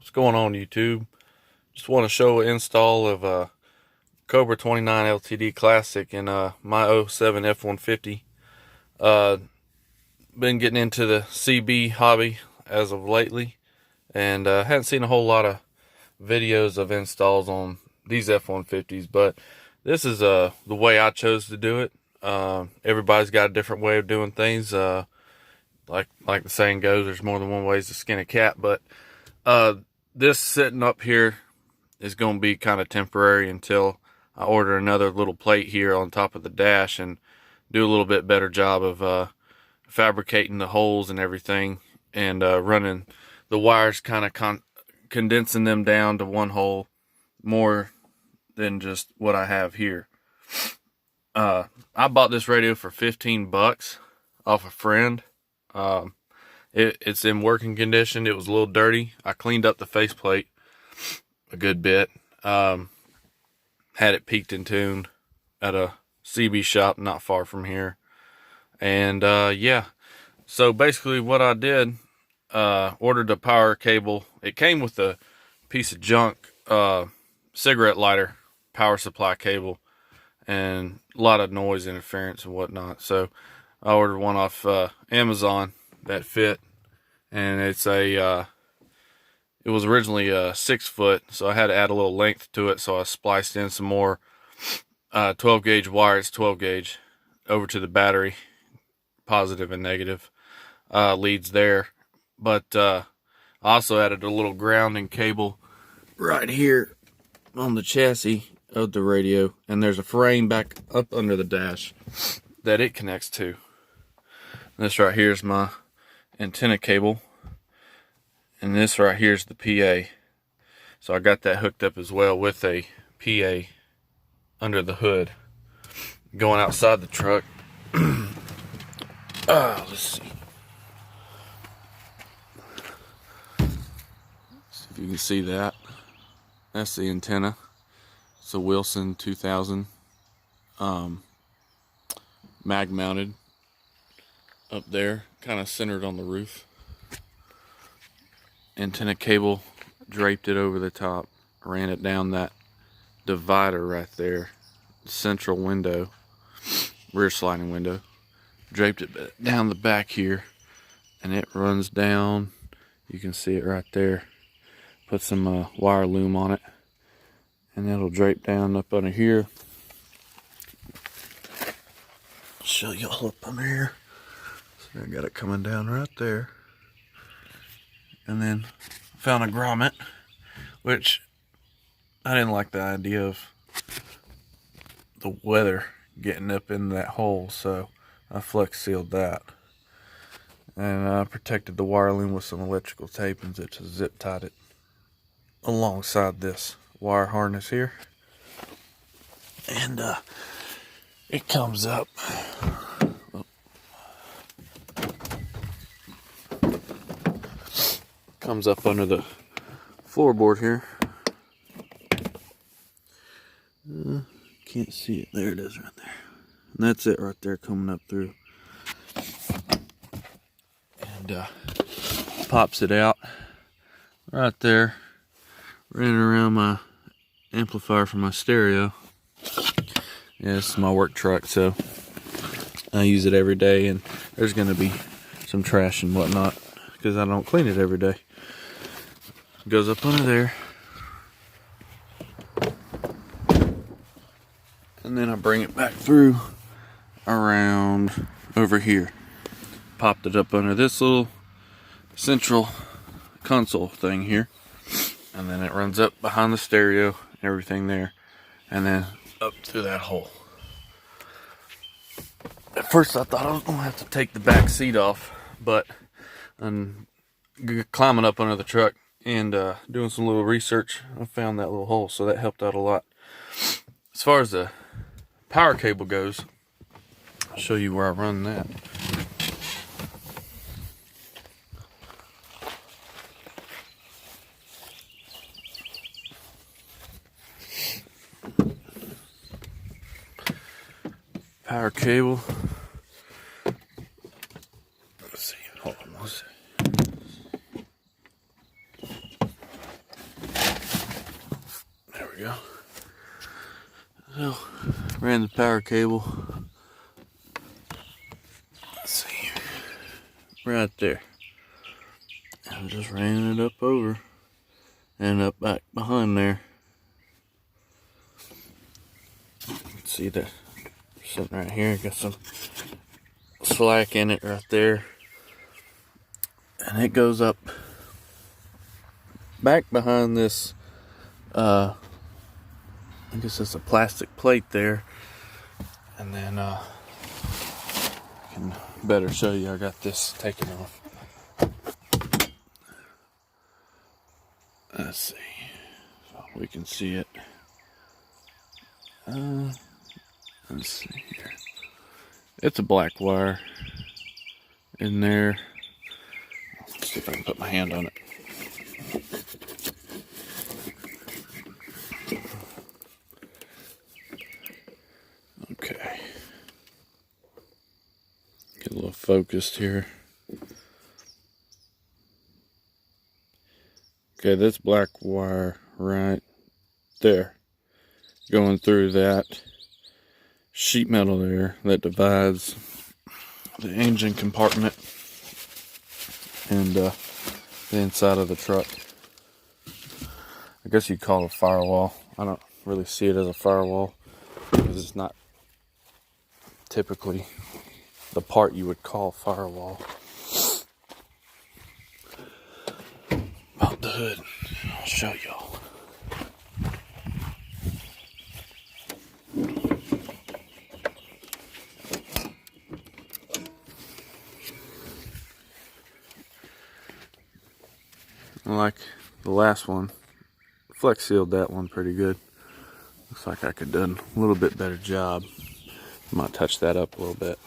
What's going on, YouTube? Just want to show an install of a Cobra 29 LTD Classic in my '07 F150. Been getting into the CB hobby as of lately, and hadn't seen a whole lot of videos of installs on these F150s, but this is the way I chose to do it. Everybody's got a different way of doing things. Like the saying goes, there's more than one way to skin a cat, but this setting up here is going to be kind of temporary until I order another little plate here on top of the dash and do a little bit better job of fabricating the holes and everything, and running the wires, kind of condensing them down to one hole more than just what I have here. I bought this radio for 15 bucks off a friend. It's in working condition. It was a little dirty. I cleaned up the faceplate a good bit. Had it peaked and tuned at a CB shop not far from here. And yeah, so basically what I did, ordered a power cable. It came with a piece of junk cigarette lighter power supply cable and a lot of noise interference and whatnot. So I ordered one off Amazon that fit, and it's a it was originally a 6 foot, so I had to add a little length to it. So I spliced in some more 12 gauge wire. It's 12 gauge over to the battery, positive and negative leads there. But I also added a little grounding cable right here on the chassis of the radio, and there's a frame back up under the dash that it connects to. This right here is my antenna cable, and this right here is the PA. So I got that hooked up as well with a PA under the hood. Going outside the truck, let's see. See if you can see that. That's the antenna. It's a Wilson 2000 mag mounted up there, kind of centered on the roof. Antenna cable, draped it over the top, ran it down that divider right there, central window, rear sliding window, draped it down the back here, and it runs down. You can see it right there. Put some wire loom on it, and it'll drape down up under here. I'll show you all up under here. So I got it coming down right there. And then found a grommet, which I didn't like the idea of the weather getting up in that hole, so I flex sealed that. And I protected the wire loom with some electrical tape and just zip tied it alongside this wire harness here. And it comes up. Comes up under the floorboard here. Can't see it. There it is right there. And that's it right there coming up through. And pops it out right there. Running around my amplifier for my stereo. Yeah, this is my work truck, so I use it every day, and there's going to be some trash and whatnot because I don't clean it every day. Goes up under there, and then I bring it back through around over here. Popped it up under this little central console thing here, and then it runs up behind the stereo and everything there, and then up through that hole. At first I thought I was going to have to take the back seat off, but climbing up under the truck and doing some little research, I found that little hole, so that helped out a lot. As far as the power cable goes, I'll show you where I run that. Power cable. Let's see, hold on one second. go. So, ran the power cable. Let's see, right there. And just ran it up over and up back behind there. You can see that sitting right here. Got some slack in it right there. And it goes up back behind this, I guess it's a plastic plate there. And then I can better show you. I got this taken off. Let's see if we can see it. Let's see here. It's a black wire in there. Let's see if I can put my hand on it. Okay. Get a little focused here. Okay, this black wire right there, going through that sheet metal there that divides the engine compartment and the inside of the truck. I guess you'd call it a firewall. I don't really see it as a firewall because it's not typically the part you would call firewall. About the hood, I'll show y'all. Like the last one, flex sealed that one pretty good. Looks like I could have done a little bit better job. Might touch that up a little bit.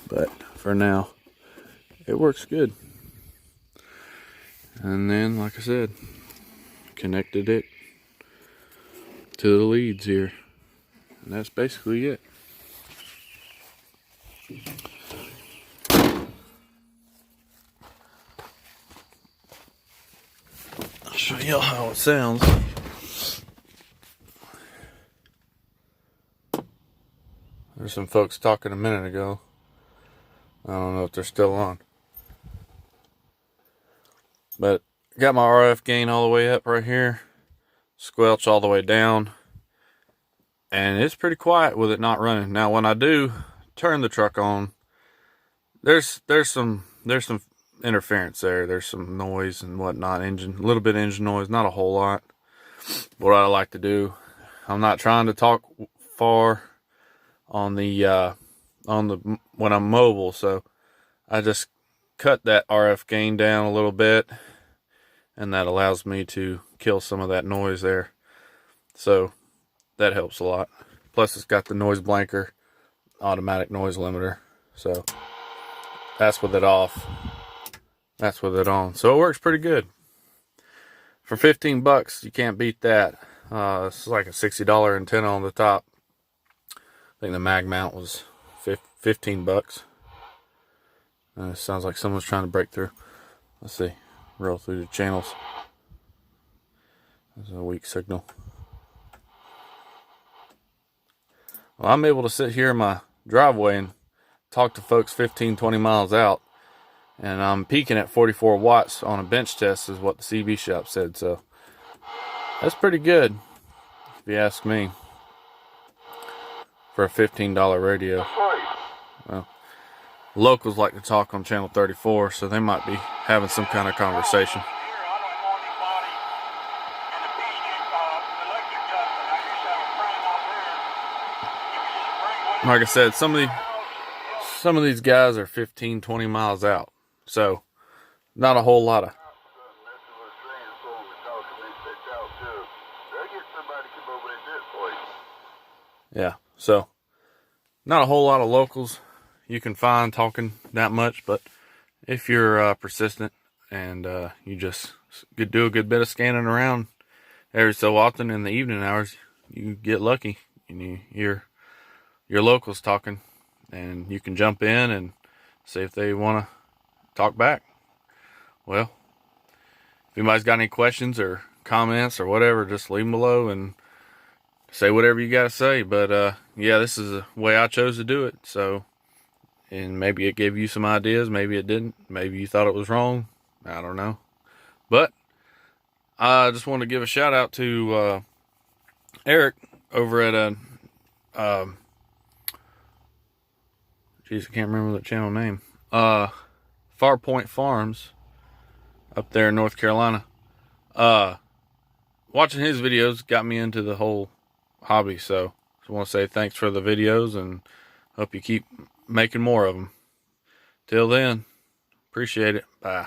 But for now, it works good. And then, like I said, connected it to the leads here. And that's basically it. I'll show you how it sounds. There's some folks talking a minute ago. I don't know if they're still on. But got my RF gain all the way up right here. Squelch all the way down. And it's pretty quiet with it not running. Now when I do turn the truck on, there's some interference there. There's some noise and whatnot. A little bit of engine noise, not a whole lot. What I like to do, I'm not trying to talk far on the when I'm mobile, so I just cut that RF gain down a little bit, and that allows me to kill some of that noise there. So that helps a lot. Plus it's got the noise blanker, automatic noise limiter. So that's with it off. That's with it on. So it works pretty good. For 15 bucks, you can't beat that. It's like a $60 antenna on the top. I think the mag mount was 15 bucks. It sounds like someone's trying to break through. Let's see. Roll through the channels. There's a weak signal. Well, I'm able to sit here in my driveway and talk to folks 15, 20 miles out. And I'm peaking at 44 watts on a bench test is what the CB shop said. So that's pretty good, if you ask me, for a $15 radio. Well, locals like to talk on channel 34, so they might be having some kind of conversation. Like I said, some of these guys are 15, 20 miles out. So, not a whole lot of. Yeah, so not a whole lot of locals you can find talking that much, but if you're persistent and you just do a good bit of scanning around every so often in the evening hours, you get lucky and you hear your locals talking, and you can jump in and see if they want to talk back. Well, if anybody's got any questions or comments or whatever, just leave them below and say whatever you got to say. But yeah, this is the way I chose to do it. So, and maybe it gave you some ideas, maybe it didn't, maybe you thought it was wrong, I don't know. But I just want to give a shout out to Eric over at geez, I can't remember the channel name. Farpoint Farms up there in North Carolina. Watching his videos got me into the whole hobby, so I want to say thanks for the videos and hope you keep making more of them. Till then, appreciate it. Bye.